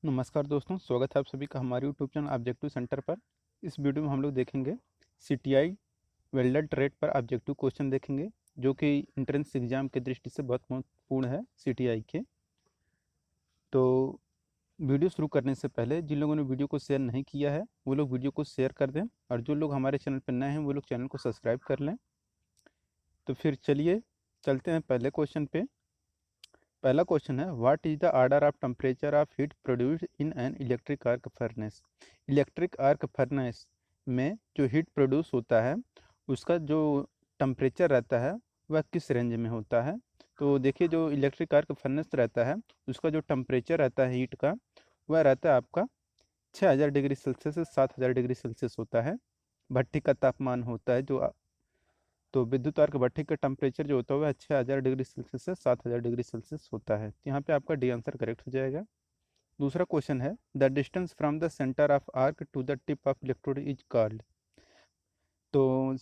नमस्कार दोस्तों, स्वागत है आप सभी का हमारे यूट्यूब चैनल ऑब्जेक्टिव सेंटर पर। इस वीडियो में हम लोग देखेंगे सीटीआई वेल्डर ट्रेड पर ऑब्जेक्टिव क्वेश्चन देखेंगे, जो कि इंट्रेंस एग्जाम की दृष्टि से बहुत महत्वपूर्ण है सीटीआई के। तो वीडियो शुरू करने से पहले जिन लोगों ने वीडियो को शेयर नहीं किया है वो लोग वीडियो को शेयर कर दें, और जो लोग हमारे चैनल पर नए हैं वो लोग चैनल को सब्सक्राइब कर लें। तो फिर चलिए चलते हैं पहले क्वेश्चन पे। पहला क्वेश्चन है, what is the order of temperature of heat produced in an electric arc furnace. Electric arc furnace में जो हीट प्रोड्यूस होता है उसका जो टेम्परेचर रहता है वह किस रेंज में होता है। तो देखिए, जो इलेक्ट्रिक आर्क फर्नेस रहता है उसका जो टेम्परेचर रहता है हीट का, वह रहता है आपका 6000 डिग्री सेल्सियस से 7000 डिग्री सेल्सियस होता है। भट्ठी का तापमान होता है जो तो विद्युत आर्क भट्ठी का टेम्परेचर जो होता है वह 6000 डिग्री सेल्सियस से 7000 डिग्री सेल्सियस होता है। तो यहाँ पे आपका डी आंसर करेक्ट हो जाएगा। दूसरा क्वेश्चन है, the distance from the centre of arc to the tip of electrode is called. तो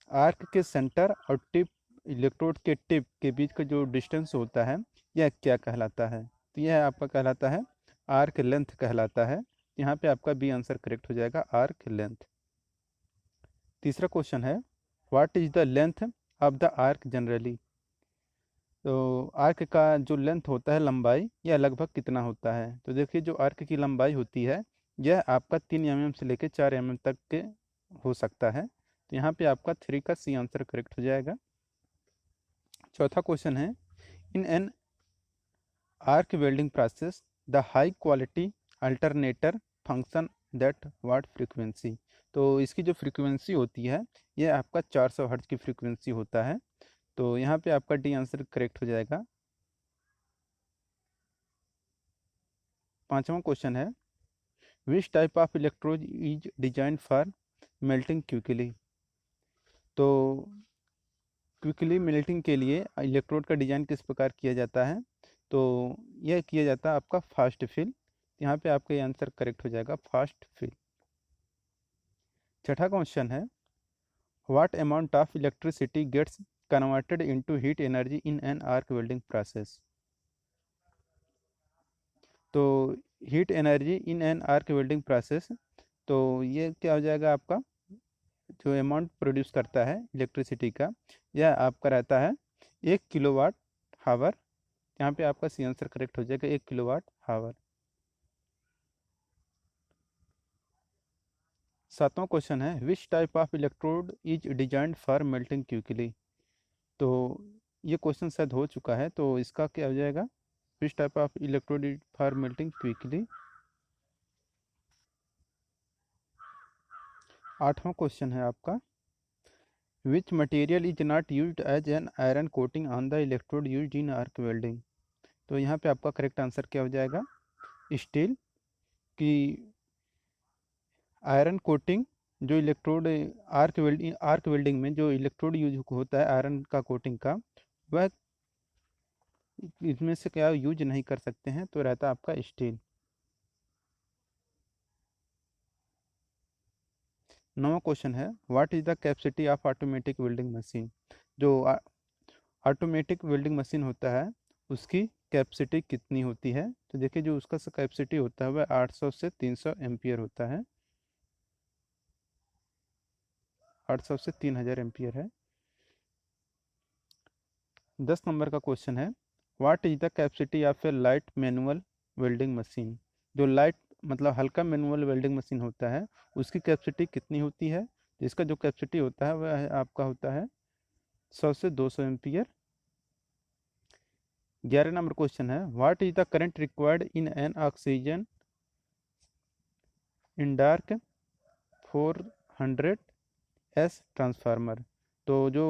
आर्क के सेंटर और टिप, इलेक्ट्रोड के टिप के बीच का जो डिस्टेंस होता है यह क्या कहलाता है। तो यह आपका कहलाता है आर्क लेंथ कहलाता है। यहाँ पे आपका बी आंसर करेक्ट हो जाएगा, आर्क लेंथ। तीसरा क्वेश्चन है, what is the length of the arc generally. तो आर्क का जो लेंथ होता है, लंबाई, यह लगभग कितना होता है। तो देखिए, जो आर्क की लंबाई होती है यह आपका 3 mm से लेकर 4 mm तक के हो सकता है। तो यहाँ पे आपका 3 का सी आंसर करेक्ट हो जाएगा। चौथा क्वेश्चन है, इन an arc welding process the high quality alternator function that what frequency. तो इसकी जो फ्रीक्वेंसी होती है यह आपका 400 हर्ट्ज की फ्रीक्वेंसी होता है। तो यहाँ पे आपका डी आंसर करेक्ट हो जाएगा। पांचवा क्वेश्चन है, विच type of electrode is design for melting quickly. तो क्विकली मेल्टिंग के लिए इलेक्ट्रोड का डिजाइन किस प्रकार किया जाता है। तो यह किया जाता है आपका फास्ट फिल। यहाँ पे आपका ये आंसर करेक्ट हो जाएगा, फास्ट फिल। छठा क्वेश्चन है, what amount of electricity gets converted into heat energy in an arc welding process. तो heat energy in an arc welding process, तो ये क्या हो जाएगा आपका, जो अमाउंट प्रोड्यूस करता है इलेक्ट्रिसिटी का, यह आपका रहता है 1 किलोवाट हावर। यहाँ पे आपका सी आंसर करेक्ट हो जाएगा, 1 किलोवाट हावर। सातवां क्वेश्चन है, विच type of electrode is designed for melting quickly. तो ये क्वेश्चन शायद हो चुका है, तो इसका क्या हो जाएगा, which type of electrode is for melting quickly. आठवां क्वेश्चन है आपका, which material is not used as an iron coating on the electrode used in arc welding. तो यहाँ पे आपका करेक्ट आंसर क्या हो जाएगा, स्टील की आयरन कोटिंग। जो इलेक्ट्रोड आर्क वेल्डिंग में जो इलेक्ट्रोड यूज होता है आयरन का कोटिंग का, वह इसमें से क्या यूज नहीं कर सकते हैं, तो रहता है आपका स्टील। नवा क्वेश्चन है, what is the capacity of automatic welding machine. जो ऑटोमेटिक वेल्डिंग मशीन होता है उसकी कैपेसिटी कितनी होती है। तो देखिए, जो उसका कैपेसिटी होता है वह 800 से 300 एम्पियर होता है। 800 से 3000 एम्पियर है। 10 नंबर का क्वेश्चन है, what is the capacity of A light manual welding machine. जो लाइट मतलब हल्का मैनुअल वेल्डिंग मशीन होता है उसकी कैपेसिटी कितनी होती है। जिसका जो कैपेसिटी होता है वह आपका होता है 100 से 200 एम्पियर। 11 नंबर क्वेश्चन है, what is the current required in an oxygen in dark 400 S transformer. तो जो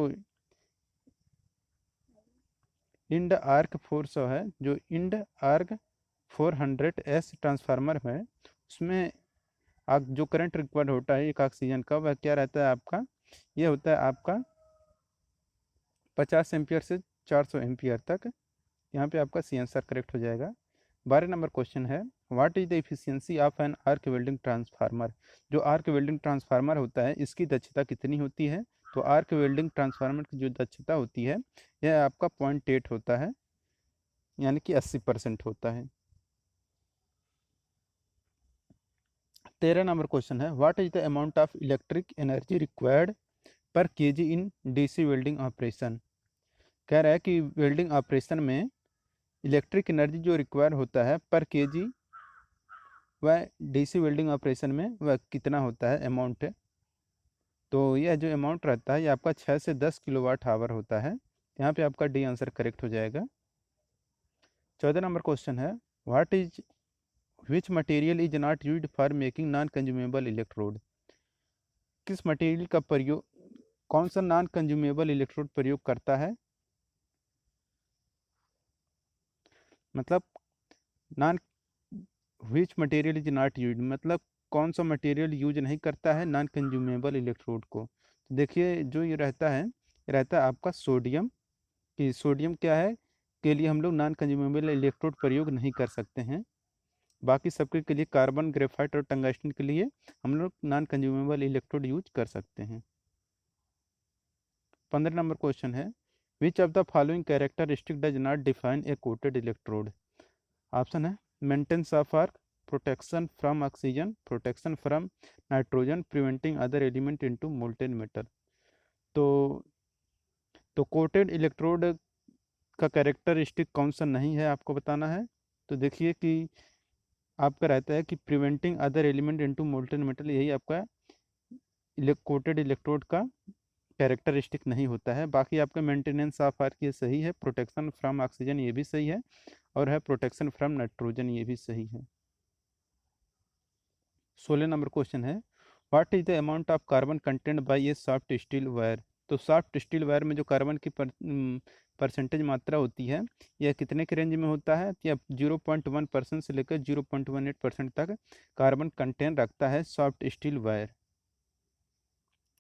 इंड आर्क 400 है, जो इंड आर्क 400 एस ट्रांसफार्मर है, उसमें जो करंट रिक्वायर्ड होता है एक ऑक्सीजन का, वह क्या रहता है आपका, ये होता है आपका 50 एम्पियर से 400 एम्पियर तक। यहाँ पे आपका सी आंसर करेक्ट हो जाएगा। 12 नंबर क्वेश्चन है, what is the efficiency of N arc welding transformer. जो आर्क वेल्डिंग ट्रांसफार्मर होता है इसकी दक्षता कितनी होती है। तो आर्क वेल्डिंग ट्रांसफार्मर की जो दक्षता होती है यह आपका 0.8 होता है, यानी कि 80% होता है। 13 नंबर क्वेश्चन है, what is the amount of electric energy required per kg in DC welding operation. कह रहा है कि वेल्डिंग ऑपरेशन में इलेक्ट्रिक एनर्जी जो रिक्वायर होता है पर केजी वह डीसी वेल्डिंग ऑपरेशन में वह कितना होता है, अमाउंट है। तो यह जो अमाउंट रहता है ये आपका 6 से 10 किलोवाट आवर होता है। यहाँ पे आपका डी आंसर करेक्ट हो जाएगा। 14 नंबर क्वेश्चन है, what is which material is not used for making non consumable electrode. किस मटेरियल का प्रयोग, कौन सा नॉन कंज्यूमेबल इलेक्ट्रोड प्रयोग करता है, मतलब non which material is not use, मतलब कौन सा मटेरियल यूज नहीं करता है नॉन कंज्यूमेबल इलेक्ट्रोड को। तो देखिए जो ये रहता है, ये रहता है आपका सोडियम। कि सोडियम क्या है के लिए हम लोग नॉन कंज्यूमेबल इलेक्ट्रोड प्रयोग नहीं कर सकते हैं। बाकी सबके के लिए कार्बन, ग्रेफाइट और टंगस्टन के लिए हम लोग नॉन कंज्यूमेबल इलेक्ट्रोड यूज कर सकते हैं। 15 नंबर क्वेश्चन है, which of the following characteristic does not define a coated electrode. Option है maintenance of arc, protection from oxygen, protection from nitrogen, preventing other element into molten metal. तो coated electrode का characteristic कौन सा नहीं है आपको बताना है। तो देखिए कि आपका रहता है कि preventing other element into molten metal, यही आपका कोटेड इलेक्ट्रोड का कैरेक्टरिस्टिक नहीं होता है। बाकी आपका मेंटेनेंस ऑफ आर्क ये सही है, प्रोटेक्शन फ्रॉम ऑक्सीजन ये भी सही है, और है प्रोटेक्शन फ्रॉम नाइट्रोजन ये भी सही है। 16 नंबर क्वेश्चन है, what is the amount of carbon content bye A soft steel wire. तो सॉफ्ट स्टील वायर में जो कार्बन की परसेंटेज मात्रा होती है यह कितने के रेंज में होता है, या 0.1% से लेकर 0.18% तक कार्बन कंटेंट रखता है soft steel wire.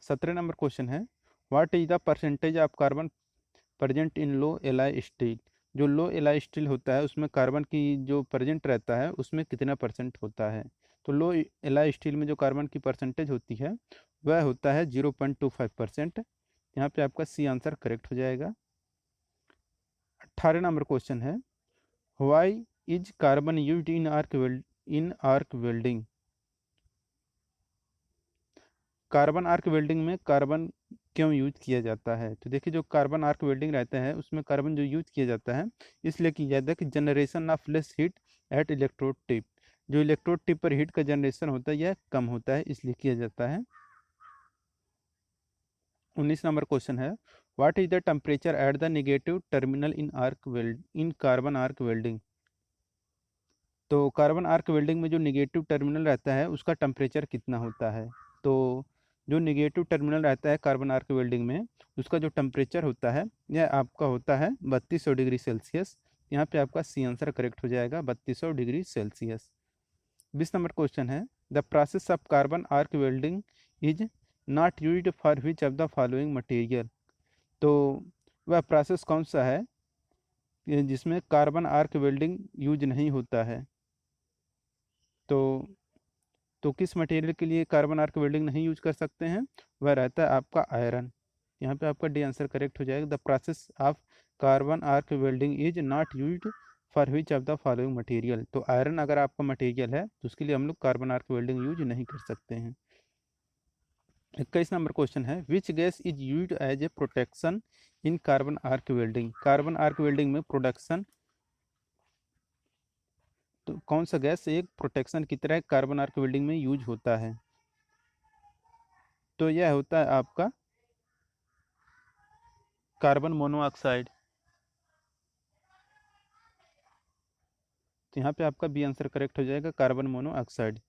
17 number question है, what is the percentage of carbon present in low alloy steel. जो लो एलाई स्टील होता है उसमें कार्बन की जो प्रेजेंट रहता है उसमें कितना परसेंट होता है। तो लो एलाई स्टील में जो कार्बन की परसेंटेज होती है वह होता है 0.25%। यहाँ पे आपका सी आंसर करेक्ट हो जाएगा। 18 नंबर क्वेश्चन है, why is carbon used in arc welding. Carbon arc welding में कार्बन क्यों यूज किया जाता है। तो देखिए जो कार्बन आर्क वेल्डिंग रहता है उसमें कार्बन जो यूज किया जाता है इसलिए किया जाता है कि generation of less heat at electrode tip. जो इलेक्ट्रोड टिप पर हीट का जनरेशन होता है यह कम होता है इसलिए किया जाता है। 19 नंबर क्वेश्चन है, what is the temperature at the negative terminal in carbon arc welding. तो कार्बन आर्क वेल्डिंग में जो निगेटिव टर्मिनल रहता है उसका टेम्परेचर कितना होता है। तो जो निगेटिव टर्मिनल रहता है कार्बन आर्क वेल्डिंग में उसका जो टेम्परेचर होता है यह आपका होता है 3200 डिग्री सेल्सियस। यहाँ पे आपका सी आंसर करेक्ट हो जाएगा, 3200 डिग्री सेल्सियस। 20 नंबर क्वेश्चन है, the process of carbon arc welding is not used for which of the following material. तो वह प्रोसेस कौन सा है जिसमें कार्बन आर्क वेल्डिंग यूज नहीं होता है। तो किस मटेरियल के लिए कार्बन आर्क वेल्डिंग नहीं यूज कर सकते हैं, वह रहता है आपका आयरन। यहाँ पे आपका डी आंसर करेक्ट हो जाएगा, the process of carbon arc welding is not used for which of the following material. तो आयरन अगर आपका मटेरियल है तो उसके लिए हम लोग कार्बन आर्क वेल्डिंग यूज नहीं कर सकते हैं। 21 नंबर क्वेश्चन है, which gas is used as a protection in carbon arc welding. Carbon arc welding में प्रोडक्शन, तो कौन सा गैस एक प्रोटेक्शन की तरह कार्बन आर्क वेल्डिंग में यूज होता है। तो यह होता है आपका कार्बन मोनोऑक्साइड। तो यहाँ पे आपका बी आंसर करेक्ट हो जाएगा, कार्बन मोनोऑक्साइड।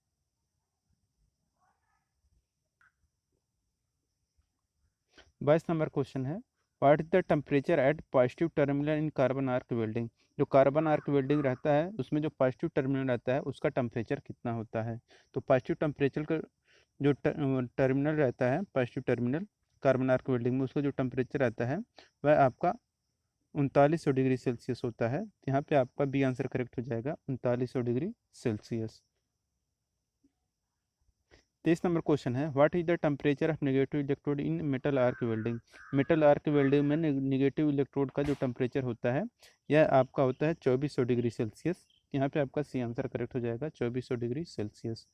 22 नंबर क्वेश्चन है, what is the temperature at positive terminal in carbon arc welding. जो कार्बन आर्क वेल्डिंग रहता है उसमें जो पॉजिटिव टर्मिनल रहता है उसका टेम्परेचर कितना होता है। तो पॉजिटिव टेम्परेचर का जो टर्मिनल रहता है, positive terminal carbon arc welding में उसका जो टेम्परेचर रहता है वह आपका 3900 डिग्री सेल्सियस होता है। यहाँ पे आपका बी आंसर करेक्ट हो जाएगा, 3900 डिग्री सेल्सियस। 23 नंबर क्वेश्चन है, what is the temperature of negative electrode in metal arc welding. Metal arc welding में नेगेटिव इलेक्ट्रोड का जो टेम्परेचर होता है यह आपका होता है 2400 डिग्री सेल्सियस। यहाँ पे आपका सी आंसर करेक्ट हो जाएगा, 2400 degree Celsius.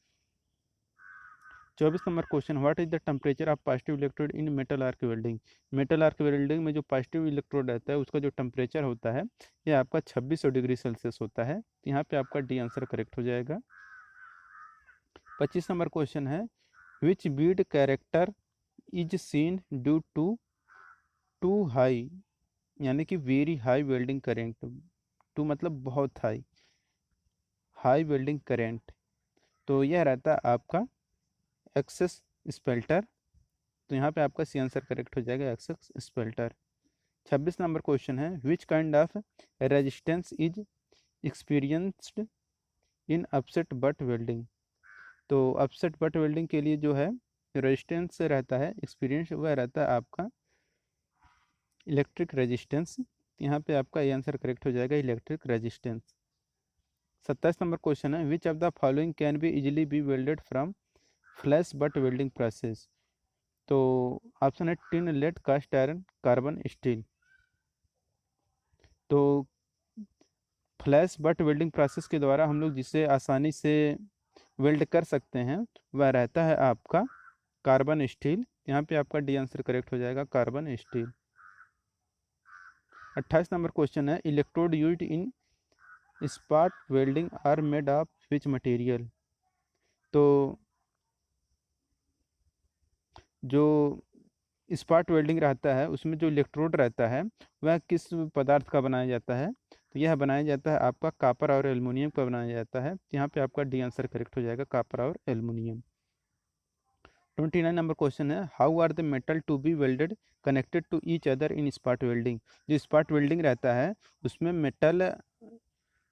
24 number question, what is the temperature of positive electrode in metal arc welding. Metal arc welding में जो पॉजिटिव इलेक्ट्रोड रहता है उसका जो टेम्परेचर होता है ये आपका 2600 डिग्री सेल्सियस होता है। यहाँ पे आपका डी आंसर करेक्ट हो जाएगा। 25 नंबर क्वेश्चन है, which bead character is seen due to high, यानी कि वेरी हाई वेल्डिंग करेंट। टू मतलब बहुत हाई, हाई वेल्डिंग करेंट, तो यह रहता है आपका एक्सेस स्पेल्टर। तो यहाँ पे आपका सी आंसर करेक्ट हो जाएगा, एक्सेस स्पेल्टर। 26 नंबर क्वेश्चन है, which kind of resistance is experienced in upset butt welding. तो अपसेट बट वेल्डिंग के लिए जो है रेजिस्टेंस रहता है एक्सपीरियंस, वह रहता है आपका इलेक्ट्रिक रेजिस्टेंस। यहाँ पे आपका ये आंसर करेक्ट हो जाएगा, इलेक्ट्रिक रेजिस्टेंस। 27 नंबर क्वेश्चन है, which of the following can be easily be welded from flash butt welding process. तो ऑप्शन है tin, lead, cast iron, carbon steel. तो फ्लैश बट वेल्डिंग प्रोसेस के द्वारा हम लोग जिसे आसानी से वेल्ड कर सकते हैं वह रहता है आपका कार्बन स्टील। यहाँ पे आपका डी आंसर करेक्ट हो जाएगा, कार्बन स्टील। 28 नंबर क्वेश्चन है, electrode used in spot welding are made of which material. तो जो स्पॉट वेल्डिंग रहता है उसमें जो इलेक्ट्रोड रहता है वह किस पदार्थ का बनाया जाता है। तो यह बनाया जाता है आपका कॉपर और एल्युमिनियम का बनाया जाता है। यहाँ पे आपका डी आंसर करेक्ट हो जाएगा, कॉपर और एल्युमिनियम। 29 नंबर क्वेश्चन है, how are the metal to be welded connected to each other in spot welding. जो स्पॉट वेल्डिंग रहता है उसमें मेटल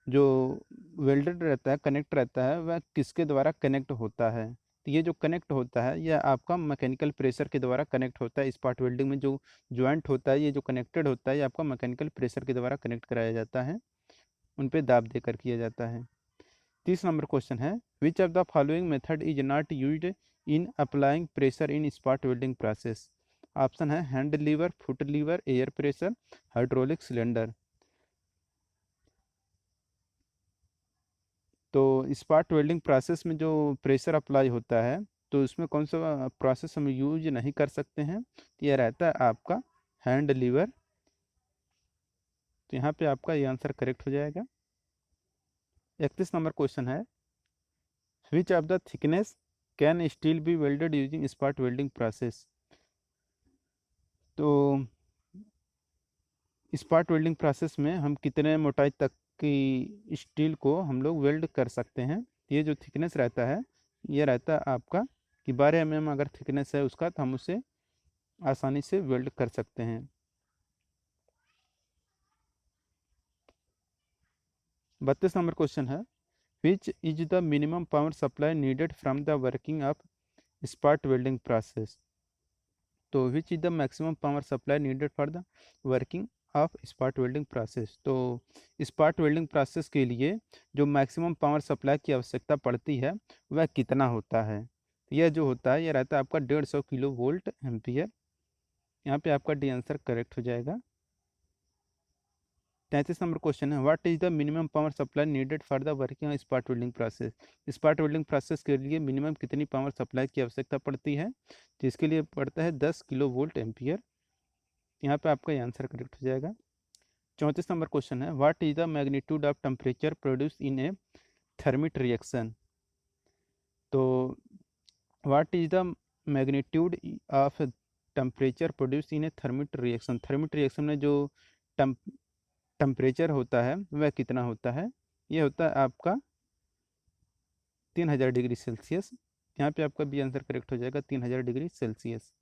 जो वेल्डेड रहता है, कनेक्ट रहता है, वह किसके द्वारा कनेक्ट होता है। तो ये जो कनेक्ट होता है यह आपका मैकेनिकल प्रेशर के द्वारा कनेक्ट होता है। स्पॉट वेल्डिंग में जो ज्वाइंट होता है, ये जो कनेक्टेड होता है, ये आपका मैकेनिकल प्रेशर के द्वारा कनेक्ट कराया जाता है, उन पे दाब देकर किया जाता है। 30 नंबर क्वेश्चन है, which of the following method is not used in applying pressure in spot welding process. Option है hand lever, foot lever, air pressure, hydraulic cylinder. तो स्पॉट वेल्डिंग प्रोसेस में जो प्रेशर अप्लाई होता है तो उसमें कौन सा प्रोसेस हम यूज नहीं कर सकते हैं, तो यह रहता है आपका हैंड लीवर। तो यहाँ पे आपका ये आंसर करेक्ट हो जाएगा। 31 नंबर क्वेश्चन है, which of the thickness can steel be welded using spot welding process. तो स्पॉट वेल्डिंग प्रोसेस में हम कितने मोटाई तक की स्टील को हम लोग वेल्ड कर सकते हैं। ये जो थिकनेस रहता है ये रहता है आपका कि 12 mm अगर थिकनेस है उसका तो हम उसे आसानी से वेल्ड कर सकते हैं। 32 नंबर क्वेश्चन है, which is the minimum power supply needed from the working of spot welding process. तो which is the maximum power supply needed for the working of spot welding process. तो spot welding process के लिए जो maximum power supply की आवश्यकता पड़ती है वह कितना होता है। यह जो होता है यह रहता है आपका 150 किलो वोल्ट एम्पियर। यहाँ पे आपका डी आंसर करेक्ट हो जाएगा। 33 नंबर क्वेश्चन है, what is the minimum power supply needed for the working of spot welding process. Spot welding process के लिए मिनिमम कितनी पावर सप्लाई की आवश्यकता पड़ती है, तो इसके लिए पड़ता है 10 किलो वोल्ट एम्पियर। यहाँ पे आपका आंसर करेक्ट हो जाएगा। 34 नंबर क्वेश्चन है, what is the magnitude of temperature produce in a thermit reaction. तो what is the magnitude of temperature produce in a thermit reaction. Thermit reaction में जो temperature होता है वह कितना होता है, ये होता है आपका 3000 डिग्री सेल्सियस। यहाँ पे आपका बी आंसर करेक्ट हो जाएगा, 3000 डिग्री सेल्सियस।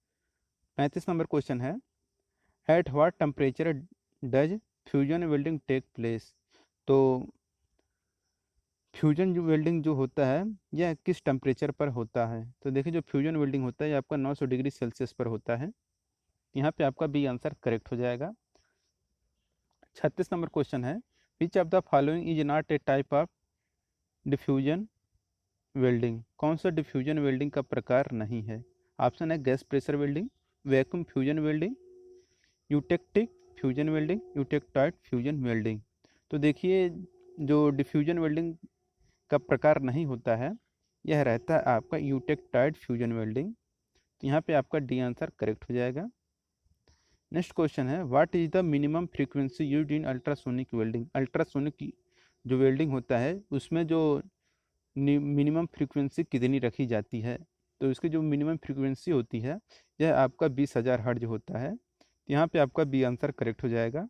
35 नंबर क्वेश्चन है, at what temperature does fusion welding take place. तो फ्यूजन जो वेल्डिंग जो होता है यह किस टेम्परेचर पर होता है। तो देखिए जो फ्यूजन वेल्डिंग होता है ये आपका 900 डिग्री सेल्सियस पर होता है। यहाँ पे आपका बी आंसर करेक्ट हो जाएगा। 36 नंबर क्वेश्चन है, which of the following is not A type of diffusion welding. कौन सा डिफ्यूजन वेल्डिंग का प्रकार नहीं है। ऑप्शन है gas pressure welding, vacuum fusion welding, eutectic fusion welding, eutectite fusion welding. तो देखिए जो डिफ्यूजन वेल्डिंग का प्रकार नहीं होता है यह रहता है आपका यूटेक टाइड फ्यूजन वेल्डिंग। तो यहाँ पे आपका डी आंसर करेक्ट हो जाएगा। नेक्स्ट क्वेश्चन है, what is the minimum frequency used in ultrasonic welding. Ultrasonic जो वेल्डिंग होता है उसमें जो मिनिमम फ्रीक्वेंसी कितनी रखी जाती है। तो इसकी जो मिनिमम फ्रीक्वेंसी होती है यह आपका 20,000 हर्ट्ज होता है। तो यहाँ पे आपका बी आंसर करेक्ट हो जाएगा।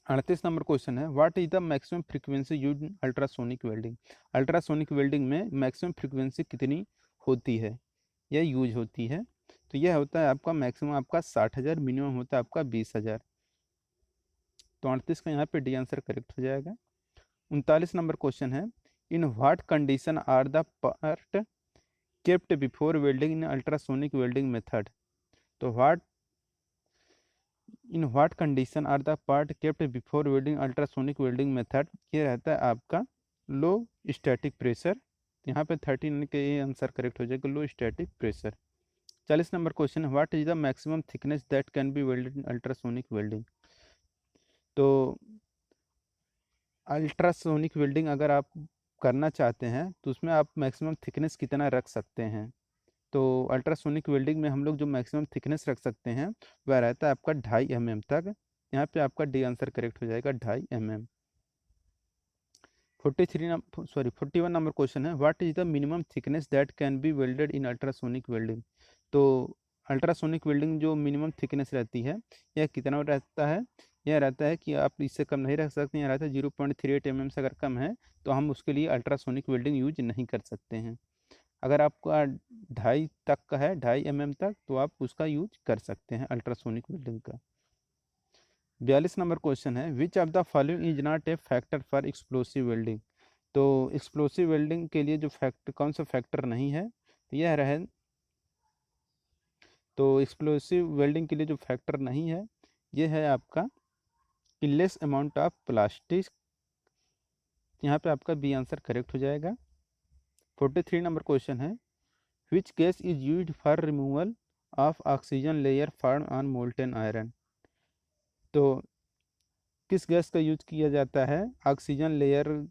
38 नंबर क्वेश्चन है, what is the maximum frequency used in ultrasonic welding. Ultrasonic welding में मैक्सिमम फ्रीक्वेंसी कितनी होती है या यूज होती है। तो यह होता है आपका मैक्सिमम आपका 60,000, मिनिमम होता है आपका 20,000। तो 38 का यहाँ पे डी आंसर करेक्ट हो जाएगा। 39 नंबर क्वेश्चन है, in what condition are the part kept before welding in ultrasonic welding method. तो in what condition are the part kept before welding ultrasonic welding method. ये रहता है आपका लो स्टैटिक प्रेशर। यहाँ पे 13 के ये आंसर करेक्ट हो जाएगा, लो स्टैटिक प्रेशर। 40 नंबर क्वेश्चन है, what is the maximum thickness that can be welded in ultrasonic welding. तो अल्ट्रासोनिक वेल्डिंग अगर आप करना चाहते हैं तो उसमें आप मैक्सिमम थिकनेस कितना रख सकते हैं। तो अल्ट्रासोनिक वेल्डिंग में हम लोग जो मैक्सिमम थिकनेस रख सकते हैं वह रहता है आपका 2.5 mm तक। यहाँ पे आपका डी आंसर करेक्ट हो जाएगा, 2.5 mm। 41 नंबर क्वेश्चन है, what is the minimum thickness that can be welded in ultrasonic welding. तो अल्ट्रासोनिक वेल्डिंग जो मिनिमम थिकनेस रहती है यह कितना रहता है। यह रहता है कि आप इससे कम नहीं रख सकते। यह रहता है 0.38 mm से अगर कम है तो हम उसके लिए अल्ट्रासोनिक वेल्डिंग यूज नहीं कर सकते हैं। अगर आपका 2.5 तक का है, 2.5 mm तक, तो आप उसका यूज कर सकते हैं अल्ट्रासोनिक वेल्डिंग का। 42 नंबर क्वेश्चन है, which of the following is not A factor for explosive welding. तो एक्सप्लोसिव वेल्डिंग के लिए जो फैक्टर कौन सा फैक्टर नहीं है, तो यह रहे। तो एक्सप्लोसिव वेल्डिंग के लिए जो फैक्टर नहीं है ये है आपका लेस अमाउंट ऑफ प्लास्टिक। यहाँ पे आपका बी आंसर करेक्ट हो जाएगा। 43 नंबर क्वेश्चन है, which gas is used for removal of oxygen layer form on molten iron. तो किस गैस का यूज किया जाता है ऑक्सीजन लेयर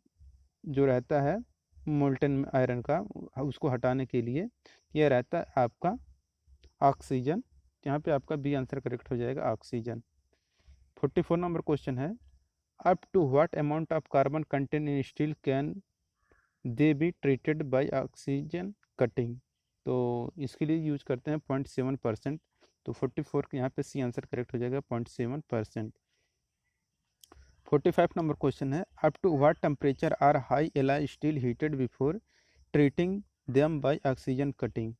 जो रहता है मोल्टेन आयरन का उसको हटाने के लिए। यह रहता है आपका ऑक्सीजन। यहाँ पे आपका बी आंसर करेक्ट हो जाएगा, ऑक्सीजन। 44 नंबर क्वेश्चन है, up to what amount of carbon content in steel can they be treated by oxygen cutting. तो इसके लिए यूज करते हैं 0.7%। तो 44 के यहाँ पे सी आंसर करेक्ट हो जाएगा, 0.7%। 45 नंबर क्वेश्चन है, up to what temperature are high alloy steel heated before treating them by oxygen cutting.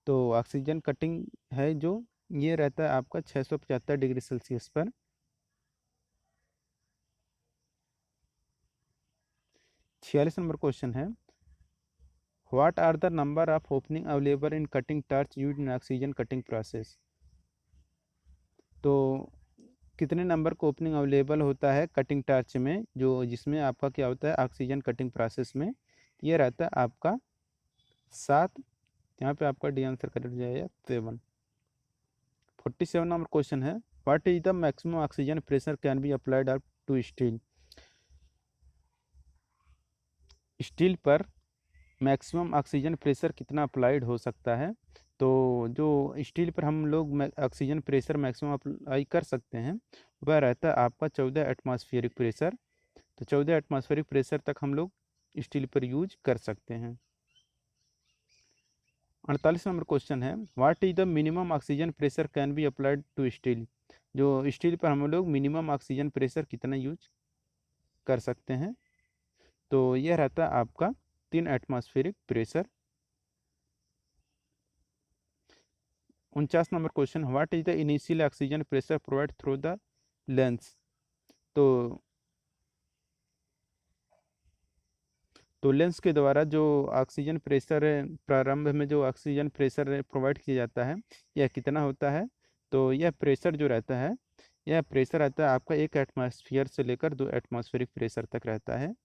तो ऑक्सीजन कटिंग है जो ये रहता है आपका 675 डिग्री सेल्सियस पर। 46 नंबर क्वेश्चन है, what are the number of opening available in cutting torch used in oxygen cutting process. तो कितने नंबर का ओपनिंग अवेलेबल होता है कटिंग टार्च में, जो जिसमें आपका क्या होता है ऑक्सीजन कटिंग प्रोसेस में। ये रहता है आपका 7। यहाँ पे आपका डी आंसर करेक्ट हो जाएगा 7। 47 नंबर क्वेश्चन है, what is the maximum oxygen pressure can be applied up to steel. Steel पर मैक्सिमम ऑक्सीजन प्रेशर कितना अप्लाइड हो सकता है। तो जो स्टील पर हम लोग ऑक्सीजन प्रेशर मैक्सिमम अप्लाई कर सकते हैं वह रहता है आपका 14 एटमॉस्फेरिक प्रेशर। तो 14 एटमॉस्फेरिक प्रेशर तक हम लोग स्टील पर यूज कर सकते हैं। 48 नंबर क्वेश्चन है, what is the minimum oxygen pressure can be applied to steel. जो स्टील पर हम लोग मिनिमम ऑक्सीजन प्रेशर कितना यूज कर सकते हैं। तो यह रहता है आपका 3 atmospheric pressure. 49 number question, what is the initial oxygen pressure provide through the lens. तो लेंस के द्वारा जो ऑक्सीजन प्रेशर प्रारंभ में जो ऑक्सीजन प्रेशर प्रोवाइड किया जाता है यह कितना होता है। तो यह प्रेशर जो रहता है यह प्रेशर रहता है आपका 1 एटमॉस्फेयर से लेकर 2 एटमॉस्फेरिक प्रेशर तक रहता है।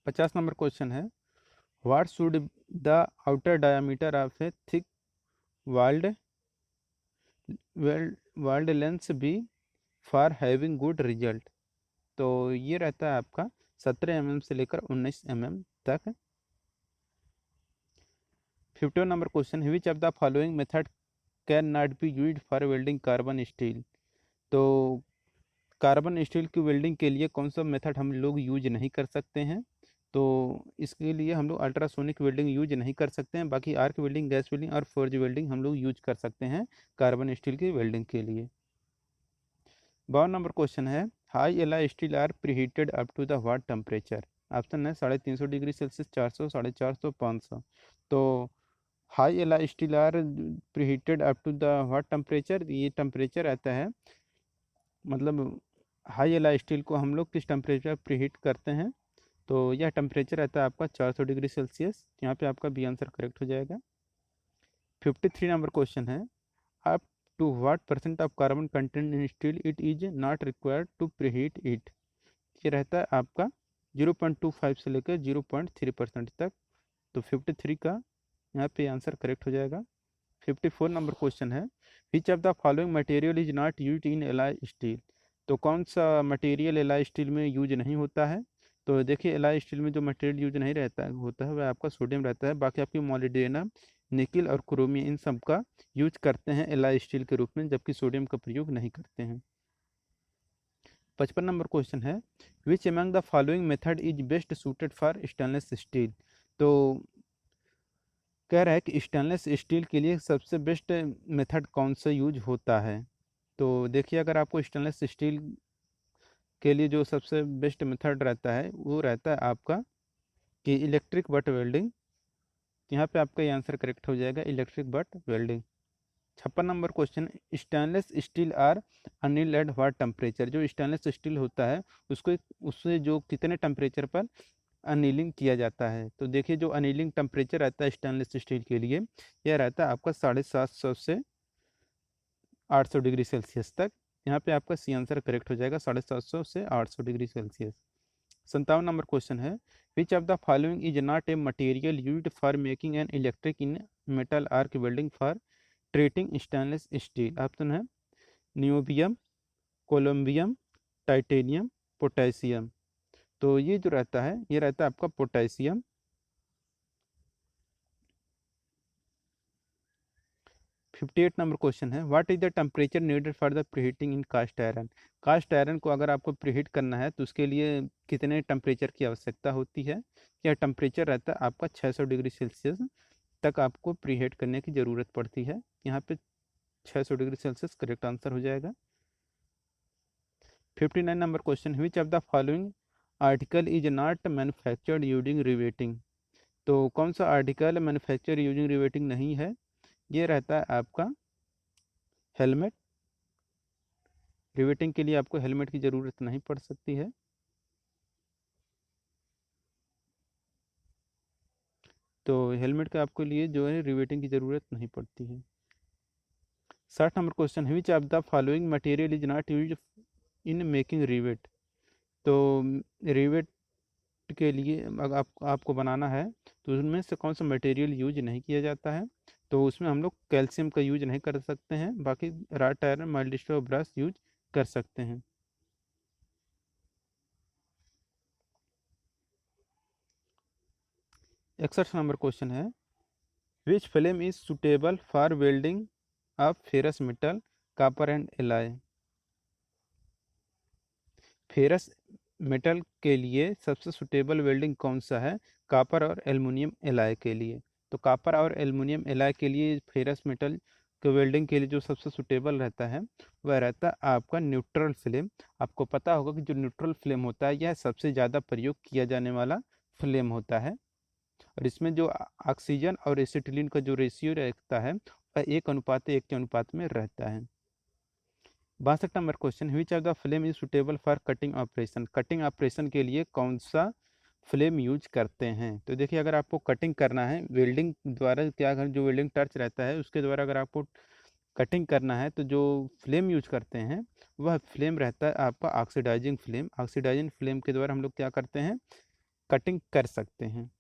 50 नंबर क्वेश्चन है, what should the outer diameter of a thick walled lens be for having good result. तो ये रहता है आपका 17 mm से लेकर 19 mm तक। 51 number question, which of the following method can not be used for welding carbon steel. तो carbon steel की वेल्डिंग के लिए कौन सा मेथड हम लोग यूज नहीं कर सकते हैं? तो इसके लिए हम लोग अल्ट्रासोनिक वेल्डिंग यूज नहीं कर सकते हैं, बाकी आर्क वेल्डिंग, गैस वेल्डिंग और फोर्ज वेल्डिंग हम लोग यूज कर सकते हैं कार्बन स्टील की वेल्डिंग के लिए। 52 नंबर क्वेश्चन है, high alloy steel are preheated up to the what temperature. Option है 350 डिग्री सेल्सियस, 400, 450, 500। तो high alloy steel are preheated up to the what temperature, ये टेम्परेचर आता है, मतलब हाई एला स्टील को हम लोग किस टेम्परेचर प्रीहीट करते हैं? तो यह टेम्परेचर रहता है आपका 400 डिग्री सेल्सियस। यहाँ पे आपका बी आंसर करेक्ट हो जाएगा। 53 नंबर क्वेश्चन है, up to what percent of carbon content in steel it is not required to preheat it. ये रहता है आपका 0.25 से लेकर 0.3% तक। तो 53 का यहाँ पे आंसर करेक्ट हो जाएगा। 54 नंबर क्वेश्चन है, which of the following material is not use in alloy steel. तो कौन सा मटेरियल एलॉय स्टील में यूज नहीं होता है? तो देखिए, एलॉय स्टील में जो मटेरियल यूज नहीं रहता होता है वह आपका सोडियम रहता है। बाकी आपकी मोलिब्डेनम, निकिल और क्रोमियम इन सब का यूज करते हैं एलॉय स्टील के रूप में, जबकि सोडियम का प्रयोग नहीं करते हैं। 55 नंबर क्वेश्चन है, which among the following method is best suited for stainless steel. तो कह रहा है कि स्टेनलेस स्टील के लिए सबसे बेस्ट मेथड कौन सा यूज होता है? तो देखिए, अगर आपको स्टेनलेस स्टील के लिए जो सबसे बेस्ट मेथड रहता है वो रहता है आपका कि इलेक्ट्रिक बट वेल्डिंग। यहाँ पे आपका ये आंसर करेक्ट हो जाएगा, electric butt welding. 56 number question, stainless steel are anneal at what temperature. जो स्टेनलेस स्टील होता है उसको उससे जो कितने टेम्परेचर पर अनिलिंग किया जाता है? तो देखिए, जो अनिलिंग टेम्परेचर रहता है स्टेनलेस स्टील के लिए, यह रहता है आपका 750 से 800 डिग्री सेल्सियस तक। यहाँ पे आपका सी आंसर करेक्ट हो जाएगा, 750 से 800 डिग्री सेल्सियस। 57 नंबर क्वेश्चन है, which of the following is not a material used for making an electric in metal arc welding for treating stainless steel. Option है niobium, columbium, titanium, potassium. तो ये जो रहता है ये रहता है आपका पोटेशियम। 58 नंबर क्वेश्चन है, what is the temperature needed for the preheating in cast iron. Cast iron को अगर आपको प्रीहीट करना है तो उसके लिए कितने टेम्परेचर की आवश्यकता होती है? यह टेम्परेचर रहता है आपका 600 डिग्री सेल्सियस तक आपको प्रीहीट करने की ज़रूरत पड़ती है। यहाँ पे 600 डिग्री सेल्सियस करेक्ट आंसर हो जाएगा। 59 number question, which of the following article is not manufactured using riveting. तो कौन सा आर्टिकल मैन्युफैक्चर यूजिंग रिवेटिंग नहीं है? ये रहता है आपका हेलमेट। रिवेटिंग के लिए आपको हेलमेट की ज़रूरत नहीं पड़ सकती है। तो हेलमेट का आपके लिए जो है रिवेटिंग की ज़रूरत नहीं पड़ती है। 60 number question, which of the following material is not use in making rivet. तो रिवेट के लिए अगर आपको बनाना है तो उसमें से कौन सा मटेरियल यूज नहीं किया जाता है? तो उसमें हम लोग कैल्शियम का यूज नहीं कर सकते हैं, बाकी राट आयरन, माइल्ड स्टील और ब्रश यूज कर सकते हैं। 61 नंबर क्वेश्चन है, which flame is suitable for welding of ferrous metal, copper and alloy. Ferrous metal के लिए सबसे सुटेबल वेल्डिंग कौन सा है? कॉपर और एल्युमिनियम एलॉय के लिए। तो कॉपर और एल्युमिनियम एलॉय के लिए फेरस मेटल के वेल्डिंग के लिए जो सबसे सुटेबल रहता है वह रहता है आपका न्यूट्रल फ्लेम। आपको पता होगा कि जो न्यूट्रल फ्लेम होता है यह सबसे ज़्यादा प्रयोग किया जाने वाला फ्लेम होता है, और इसमें जो ऑक्सीजन और एसिटिलीन का जो रेशियो रहता है वह 1:1 के अनुपात में रहता है। 62 number question, which of the flame is suitable for cutting operation. Cutting operation के लिए कौन सा फ्लेम यूज करते हैं? तो देखिए, अगर आपको कटिंग करना है वेल्डिंग द्वारा, क्या अगर जो वेल्डिंग टर्च रहता है उसके द्वारा अगर आपको कटिंग करना है तो जो फ्लेम यूज करते हैं वह फ्लेम रहता है आपका ऑक्सीडाइजिंग फ्लेम। ऑक्सीडाइजिंग फ्लेम के द्वारा हम लोग क्या करते हैं? कटिंग कर सकते हैं।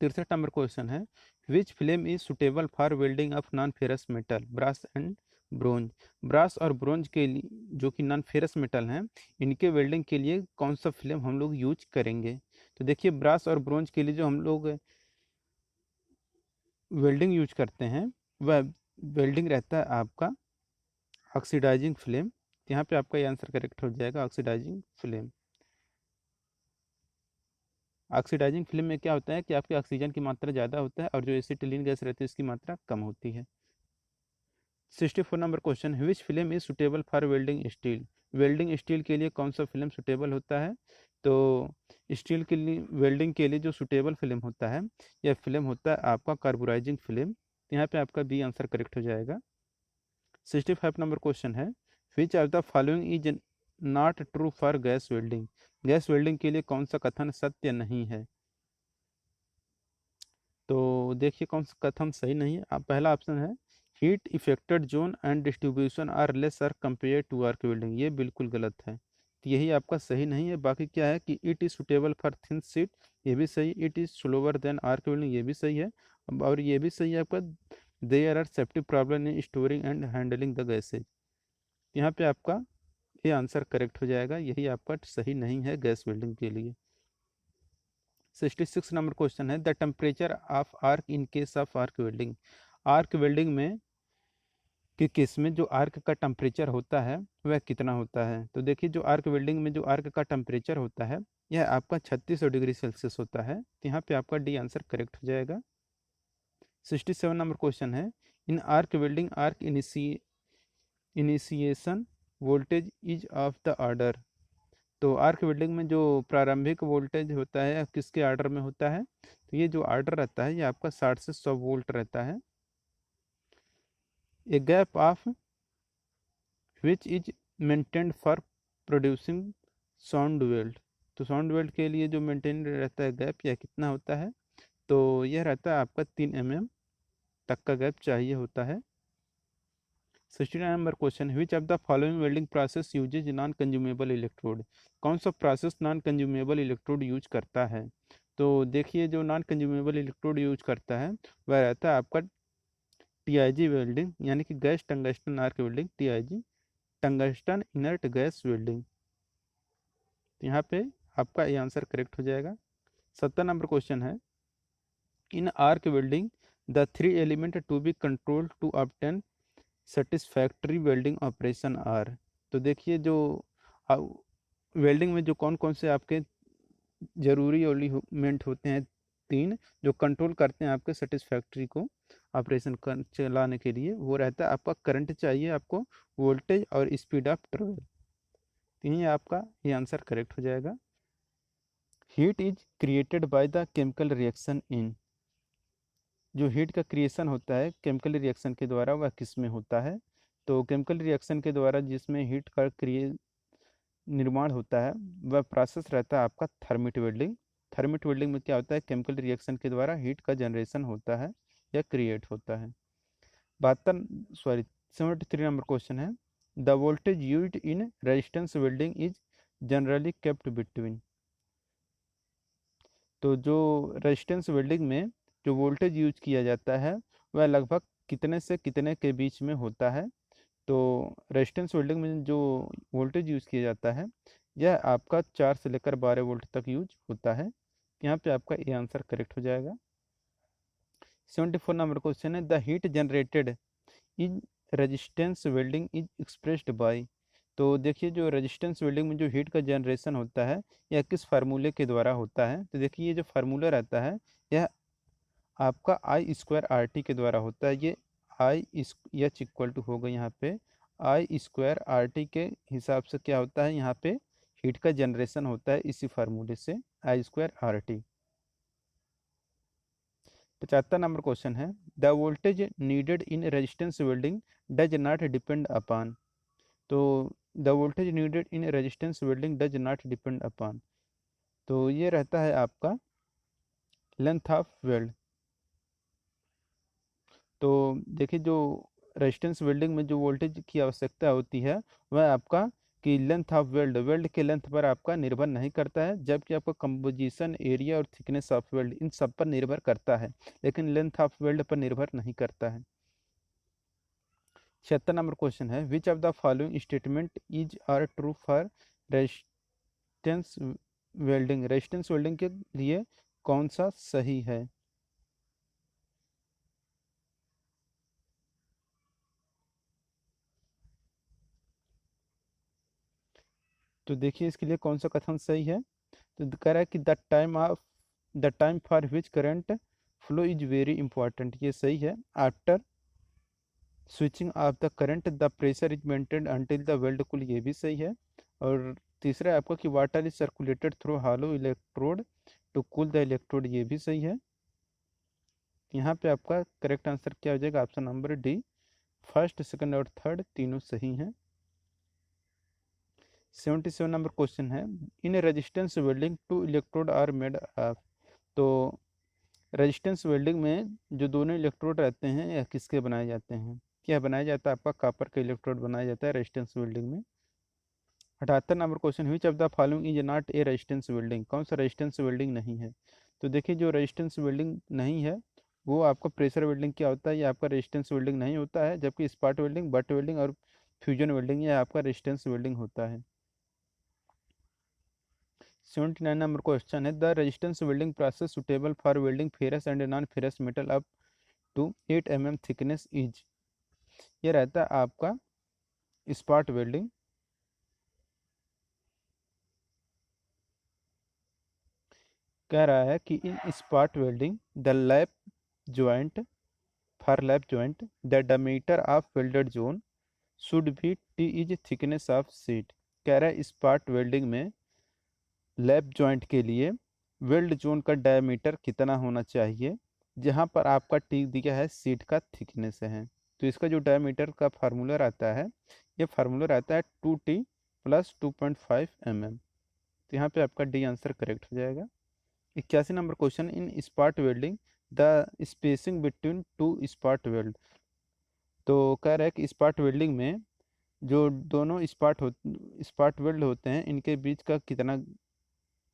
63 नंबर क्वेश्चन है, which flame is suitable for welding of non ferrous metal, brass and bronze. Brass और ब्रोंज के लिए, जो कि नॉन फेरस मेटल हैं, इनके वेल्डिंग के लिए कौन सा फिल्म हम लोग यूज करेंगे? तो देखिए, ब्रास और ब्रोंज के लिए जो हम लोग वेल्डिंग यूज करते हैं वह वेल्डिंग रहता है आपका ऑक्सीडाइजिंग फिल्म। यहाँ पे आपका ये आंसर करेक्ट हो जाएगा, ऑक्सीडाइजिंग फिल्म। ऑक्सीडाइजिंग फिल्म में क्या होता है कि आपके ऑक्सीजन की मात्रा ज़्यादा होता है और जो एसिटिलीन गैस रहती है इसकी मात्रा कम होती है। 64 number question, which film is suitable for welding steel? Welding steel के लिए कौन सा फिल्म सुटेबल होता है? तो स्टील के लिए वेल्डिंग के लिए जो सुटेबल फिल्म होता है, यह फिल्म होता है आपका कार्बोराइजिंग फिल्म। यहाँ पे आपका बी आंसर करेक्ट हो जाएगा। 65 नंबर क्वेश्चन है, which of the following is not true for gas welding? Gas welding के लिए कौन सा कथन सत्य नहीं है? तो देखिए कौन सा कथन सही नहीं है। पहला ऑप्शन है, heat affected zone and distribution are lesser compare to arc welding. ये बिल्कुल गलत है, तो यही आपका सही नहीं है। बाकी क्या है कि it is suitable for thin sheet, ये भी सही। It is slower then arc welding, ये भी सही है। और ये भी सही है आपका, there are safety problem in storing and handling the gases. यहाँ पे आपका ये आंसर करेक्ट हो जाएगा, यही आपका सही नहीं है गैस वेल्डिंग के लिए। 66 नंबर क्वेश्चन है, the temperature of arc in case of arc welding? Arc welding में के केस में जो आर्क का टेम्परेचर होता है वह कितना होता है? तो देखिए, जो आर्क वेल्डिंग में जो आर्क का टेम्परेचर होता है यह आपका 3600 डिग्री सेल्सियस होता है। तो यहाँ पे आपका डी आंसर करेक्ट हो जाएगा। 67 नंबर क्वेश्चन है, in arc welding arc initiation voltage is of the order? तो आर्क वेल्डिंग में जो प्रारंभिक वोल्टेज होता है किसके आर्डर में होता है? तो ये जो आर्डर रहता है ये आपका 60 से 100 वोल्ट रहता है। A gap of which is maintained for producing sound belt? तो साउंड वेल्ट के लिए जो मेंटेन रहता है गैप, यह कितना होता है? तो यह रहता है आपका 3 mm तक का गैप चाहिए होता है। 69 number question, which of the following welding process uses non consumable electrode? कौन सा process non consumable electrode use करता है? तो देखिए, जो नॉन कंज्यूमेबल इलेक्ट्रोड यूज करता है वह रहता है आपका टीआईजी वेल्डिंग, यानी कि gas tungsten arc welding, TIG tungsten inert gas welding. तो यहाँ पे आपका ये आंसर करेक्ट हो जाएगा। 70 नंबर क्वेश्चन है, in arc welding the 3 element to be control to obtain satisfactory welding operation are? तो देखिए, जो वेल्डिंग में जो कौन कौन से आपके जरूरी एलिमेंट होते हैं, 3, जो कंट्रोल करते हैं आपके सेटिस्फैक्ट्री को ऑपरेशन कर चलाने के लिए, वो रहता है आपका करंट चाहिए आपको, वोल्टेज और स्पीड ऑफ ट्रेवल। तो यही आपका ये आंसर करेक्ट हो जाएगा। Heat is created by the chemical reaction in? जो हीट का क्रिएशन होता है केमिकल रिएक्शन के द्वारा, वह किस में होता है? तो केमिकल रिएक्शन के द्वारा जिसमें हीट का निर्माण होता है वह प्रोसेस रहता है आपका थर्मिट वेल्डिंग। थर्मिट वेल्डिंग में क्या होता है, केमिकल रिएक्शन के द्वारा हीट का जनरेशन होता है या क्रिएट होता है। 73 नंबर क्वेश्चन है, the voltage used in resistance welding is generally kept between? तो जो रेजिस्टेंस वेल्डिंग में जो वोल्टेज यूज किया जाता है वह लगभग कितने से कितने के बीच में होता है? तो रेजिस्टेंस वेल्डिंग में जो वोल्टेज यूज किया जाता है यह आपका 4 से लेकर 12 वोल्ट तक यूज होता है। यहाँ पे आपका ये आंसर करेक्ट हो जाएगा। 74 नंबर क्वेश्चन है, the heat generated in resistance welding is expressed by? तो देखिए, जो रेजिस्टेंस वेल्डिंग में जो हीट का जनरेशन होता है यह किस फार्मूले के द्वारा होता है? तो देखिए, ये जो फार्मूला रहता है यह आपका आई स्क्वायर आर टी के द्वारा होता है। ये आई एच इक्वल टू होगा यहाँ पे आई स्क्वायर आर टी के हिसाब से क्या होता है, यहाँ पे हीट का जनरेशन होता है इसी फार्मूले से, I square R T. 75 number question है, the voltage needed in resistance welding does not depend upon? तो the voltage needed in resistance welding does not depend upon, तो ये रहता है आपका लेंथ ऑफ वेल्ड। तो देखिए, जो रेजिस्टेंस वेल्डिंग में जो वोल्टेज की आवश्यकता होती है वह आपका कि लेंथ ऑफ वेल्ड, वेल्ड के लेंथ पर आपका निर्भर नहीं करता है, जबकि आपका कंपोजिशन, एरिया और थिकनेस ऑफ वेल्ड इन सब पर निर्भर करता है, लेकिन लेंथ ऑफ वेल्ड पर निर्भर नहीं करता है। 76 नंबर क्वेश्चन है, which of the following statement is are true for resistance welding. Resistance welding के लिए कौन सा सही है? तो देखिए इसके लिए कौन सा कथन सही है। तो कह रहा है कि the time for which current flow is very important, ये सही है। After switching off the current the pressure is maintained until the weld cool, ये भी सही है। और तीसरा है आपका कि water is circulated through hollow electrode to cool the electrode, ये भी सही है। यहाँ पे आपका करेक्ट आंसर क्या हो जाएगा? Option number D, first second और थर्ड तीनों सही हैं। 77 नंबर क्वेश्चन है, in resistance welding two electrode are made of. तो रेजिस्टेंस वेल्डिंग में जो दोनों इलेक्ट्रोड रहते हैं यह किसके बनाए जाते हैं? क्या बनाया जाता है? आपका कॉपर का इलेक्ट्रोड बनाया जाता है रेजिस्टेंस वेल्डिंग में। 78 number question, which of the following is not A resistance welding. कौन सा रेजिस्टेंस वेल्डिंग नहीं है? तो देखिए जो रेजिस्टेंस वेल्डिंग नहीं है वो आपका प्रेशर वेल्डिंग क्या होता है, ये आपका रेजिस्टेंस वेल्डिंग नहीं होता है। जबकि स्पॉट वेल्डिंग, बट वेल्डिंग और फ्यूजन वेल्डिंग ये आपका रेजिस्टेंस वेल्डिंग होता है। 79 नंबर क्वेश्चन है, the resistance welding process suitable for welding ferrous and non ferrous metal up to 8 mm thickness is. ये रहता है आपका स्पॉट वेल्डिंग। कह रहा है कि इन spot welding the lap joint for lap joint the diameter of welded zone should be T is thickness of sheet. कह रहा है स्पॉट वेल्डिंग में लैप जॉइंट के लिए वेल्ड जोन का डायमीटर कितना होना चाहिए, जहां पर आपका टी दिया है सीट का थिकनेस है। तो इसका जो डायमीटर का फार्मूला रहता है, ये फार्मूला रहता है 2t प्लस 2.5 mm। तो यहाँ पे आपका डी आंसर करेक्ट हो जाएगा। 81 number question, in spot welding the spacing between two spot weld. तो कह रहा है कि स्पॉट वेल्डिंग में जो दोनों स्पॉट वेल्ड होते हैं इनके बीच का कितना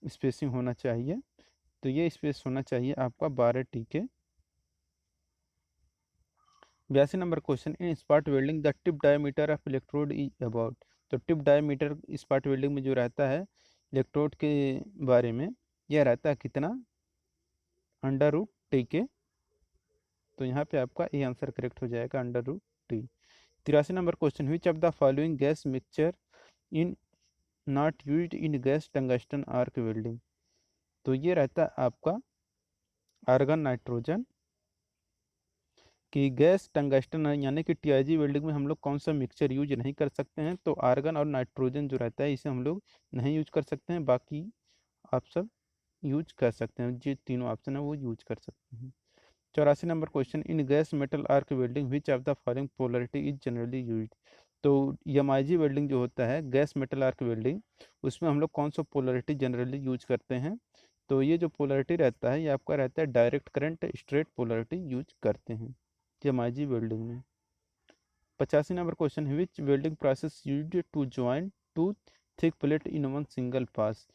स्पेसिंग होना चाहिए? तो ये स्पेस होना चाहिए आपका 12t के। 82 number question, in spot welding the tip diameter of electrode is about. तो टिप डायमीटर स्पॉट वेल्डिंग में जो रहता है इलेक्ट्रोड के बारे में, यह रहता है कितना? √t के। तो यहाँ पे आपका ये आंसर करेक्ट हो जाएगा, √t। 83 number question, which of the following gas mixture in not used in gas tungsten arc welding. तो ये रहता है आपका आर्गन नाइट्रोजन कि गैस टंगस्टन यानी कि टीआईजी वेल्डिंग में हम लोग कौन सा मिक्सचर यूज नहीं कर सकते हैं? तो आर्गन और नाइट्रोजन जो रहता है इसे हम लोग नहीं यूज कर सकते हैं, बाकी आप सब यूज कर सकते हैं, जो तीनों ऑप्शन है वो यूज कर सकते हैं। 84 number question, in gas metal arc welding which of the following polarity is generally use. तो एमआईजी वेल्डिंग जो होता है गैस मेटल आर्क वेल्डिंग, उसमें हम लोग कौन सा पोलरिटी जनरली यूज करते हैं? तो ये जो पोलरिटी रहता है ये आपका रहता है direct current straight polarity use करते हैं एमआईजी वेल्डिंग में। 85 नंबर क्वेश्चन है, which welding process used to join two thick plate in one single pass.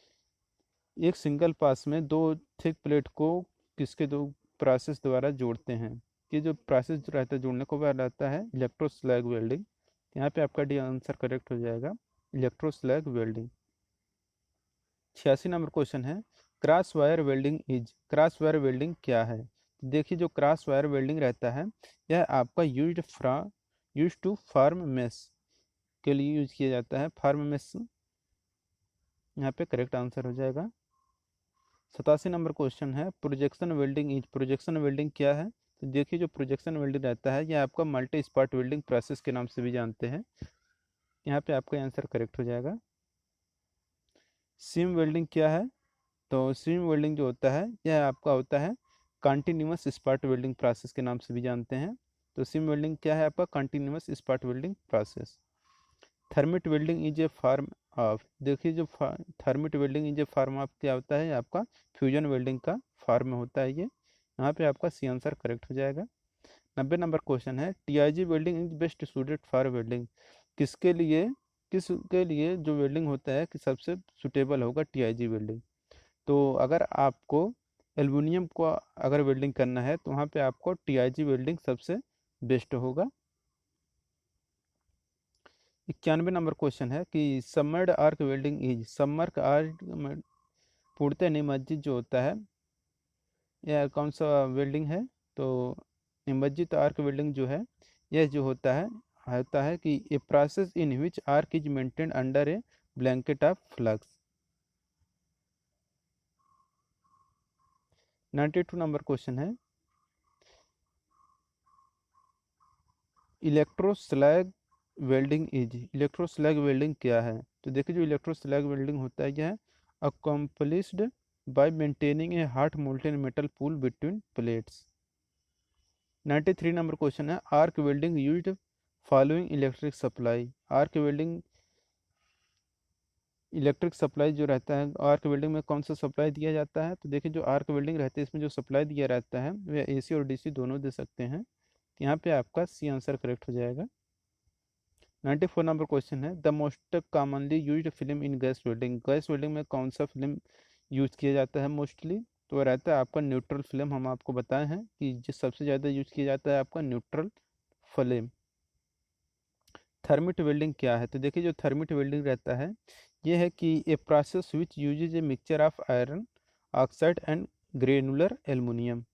एक सिंगल पास में दो थिक प्लेट को किसके दो प्रोसेस द्वारा जोड़ते हैं? ये जो प्रोसेस जो रहता है जोड़ने को वह रहता है इलेक्ट्रोस्लैग वेल्डिंग। यहाँ पे आपका डी आंसर करेक्ट हो जाएगा, इलेक्ट्रोस्लैग वेल्डिंग। 86 नंबर क्वेश्चन है, cross wire welding is. Cross wire welding क्या है? देखिए जो क्रॉस वायर वेल्डिंग रहता है यह आपका यूज टू फार्म मेस के लिए यूज किया जाता है। फार्म मेस यहाँ पे करेक्ट आंसर हो जाएगा। 87 नंबर क्वेश्चन है, projection welding is. Projection welding क्या है? तो देखिए जो प्रोजेक्शन वेल्डिंग रहता है यह आपका मल्टी स्पॉट वेल्डिंग प्रोसेस के नाम से भी जानते हैं। यहाँ पे आपका आंसर करेक्ट हो जाएगा। सीम वेल्डिंग क्या है? तो सीम वेल्डिंग जो होता है यह आपका होता है कंटिन्यूअस स्पॉट वेल्डिंग प्रोसेस के नाम से भी जानते हैं। तो सीम वेल्डिंग क्या है? आपका continuous spot welding process. Thermit welding is a form of. देखिए जो thermit welding is a form of क्या होता है? आपका फ्यूजन वेल्डिंग का फॉर्म में होता है ये। यहाँ पे आपका सी आंसर करेक्ट हो जाएगा। 90 नंबर क्वेश्चन है, TIG welding is best suited for welding. किसके लिए किसके लिए जो वेल्डिंग होता है कि सबसे सुटेबल होगा टीआईजी वेल्डिंग? तो अगर आपको एल्युमिनियम को अगर वेल्डिंग करना है तो वहाँ पे आपको टीआईजी वेल्डिंग सबसे बेस्ट होगा। 91 नंबर क्वेश्चन है कि सबमर्ड आर्क वेल्डिंग इज, सबमर्ग आर्क पूर्णतः निमज्जित जो होता है, यह कौन सा वेल्डिंग है? तो निमज्जित आर्क वेल्डिंग जो है, यह जो होता है कि a process in which arc is maintain under A blanket of flux. 92 number question है इलेक्ट्रोस्लैग वेल्डिंग इज, इलेक्ट्रोस्लैग वेल्डिंग क्या है? तो देखिए जो इलेक्ट्रोस्लैग वेल्डिंग होता है यह है accomplished by maintaining a hot molten metal pool between plates. 93 number question है arc welding used following electric supply, arc welding electric supply जो रहता है आर्क वेल्डिंग में कौन सा सप्लाई दिया जाता है? तो देखिए जो आर्क वेल्डिंग रहती है इसमें जो सप्लाई दिया रहता है वह एसी और डीसी दोनों दे सकते हैं। यहाँ पे आपका सी आंसर करेक्ट हो जाएगा। 94 नंबर क्वेश्चन है the most commonly used film in gas welding, gas welding में कौन सा फिल्म यूज किया जाता है मोस्टली? तो वह रहता है आपका न्यूट्रल फिल्म। हम आपको बताए हैं कि जिस सबसे ज़्यादा यूज किया जाता है आपका न्यूट्रल फिल्म। थर्मिट वेल्डिंग क्या है? तो देखिए जो थर्मिट वेल्डिंग रहता है ये है कि a process which uses a mixture of iron oxide and granular aluminium.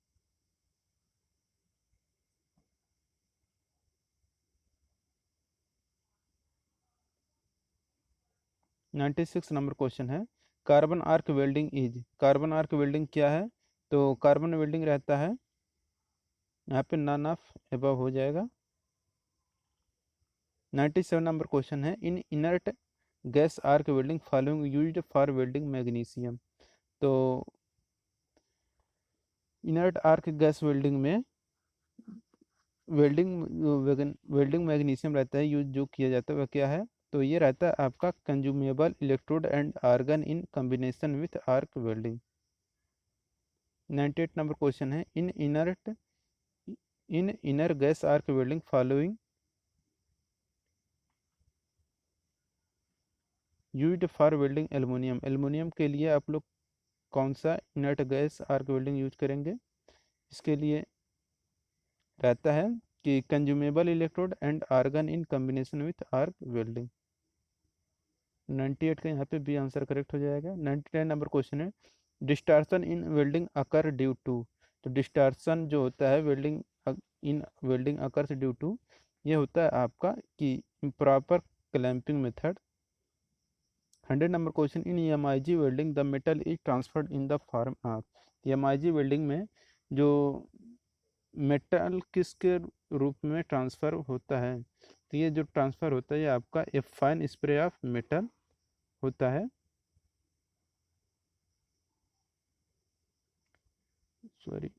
96 number question है carbon arc welding is, carbon arc welding क्या है? तो कार्बन वेल्डिंग रहता है यहाँ पे नन ऑफ एबव हो जाएगा। 97 नंबर क्वेश्चन है in inert gas arc welding following used for welding magnesium. तो इनर्ट आर्क गैस वेल्डिंग में वेल्डिंग मैग्नीशियम रहता है यूज जो किया जाता है वह क्या है? तो ये रहता है आपका consumable electrode and argon in combination with arc welding. 98 number question है in inner gas arc welding following used for welding aluminium, aluminium के लिए आप लोग कौन सा inert gas arc welding use करेंगे? इसके लिए रहता है कि consumable electrode and argon in combination with arc welding. 98 का यहाँ पे बी आंसर करेक्ट हो जाएगा। 99 नंबर क्वेश्चन है distortion in welding occur due to, तो डिस्टार्शन जो होता है welding in welding occur due to, ये होता है आपका कि improper clamping method. 100 number question in MIG welding the metal is transferred in the form of, MIG welding में जो मेटल किसके रूप में ट्रांसफर होता है? तो ये जो ट्रांसफर होता है ये आपका a fine spray of metal होता है। सॉरी,